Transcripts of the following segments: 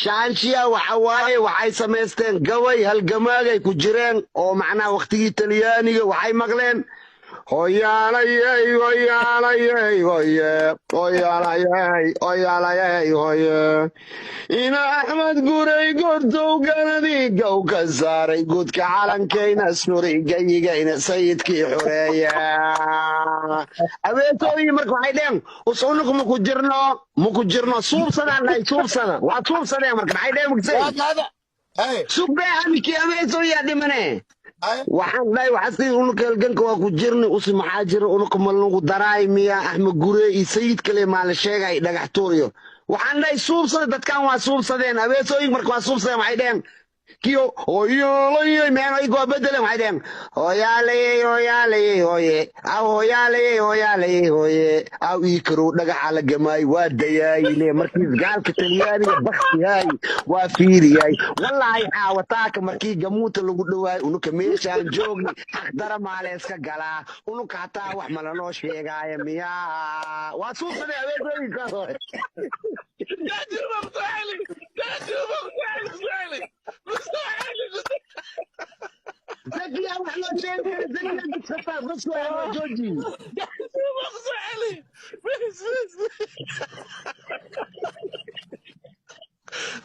shaanshiya waxa waaye waxay samaysteen gabay halgamaagay ku jireen oo macnaha waqtigii talyaaniga waxay maqleen hoyaalayey hoyaalayey hoye hoyaalayey hoyaalayey hoye ina axmed guray gordow ganadii gow ka saaray guudka calankayna suray gayigayna sayidkii xoreeya abeetooyi marka waxay dheen usunuku maku jirno suubsadaan dhahay suubsada waa suubsadeen marka maxay dheen mugsay sugbee habikii abeetooyaa dhimane waxaan dhahay waxa sidii unuka halganka waa ku jirni usi maxaa jira unuka malnugu daraay miya axmed gure iyo sayid kale maa la sheegay dhagax tuuriyo waxaan dhahay suubsada dadkan waa suubsadeen abeesooyin marka waa suubsadeen waxay dheheen kiyo hoyaalayey meen aygoo bedelen waxay dheheen hoyaalayey hoyaalayey hoye aw hoyaalayey hoyaalayey hoye aw ii karow dhagaxa la gamaay waa dayaayile markiis gaalka talyaaniga baktiyaay waa fiiriyaay wallaahi xaawataaka markii gamuuta lagu dhawaay unuka meeshaan joogni xaqdara maaleeska galaa unuka hataa wax malanoo sheegaaya miyaa waa suubsaday abeesooyinkaas hore زكي أروح له شيء زكي أنت خطاب بس يا جوجي مغصى علي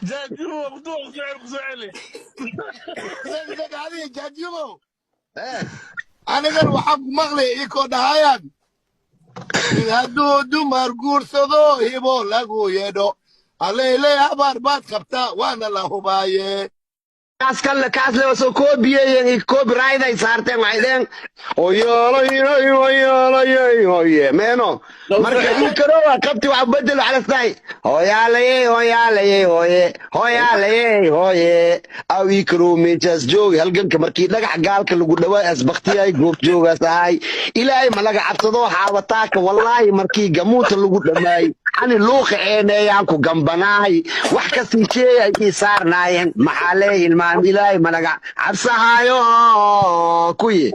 جاجيبو مقطوع مغصى علي زك هذه جاجيبو أنا قال وحق مغلي إيكو دهايان هادو دمر قرصدو هيبو لغو يدو علي لي أبار بات خبتا وانا له بايه kaas le soo koobiyey copyright ay saarteen waxay dheen hoyaalayey hoyaalayey hoye meeno marka ii karoowa qabti wax bedel wax lastahay hoyaalayey hoyaalayey hoye hoyaalayey hoye aw ii karoo meeshaas joogi halganka markii dhagax gaalka lagu dhawaay asbaktiyay goob joogaas ahay ilaahay ma laga cabsado xaawataaka wallaahi markii gamuuta lagu dhamaay ani luuqa eeneeyaan ku gambanaay wax ka sii jeeyay ii saarnaayeen maxaa leeyihin maan ilaahay ma laga cabsahaayo kuye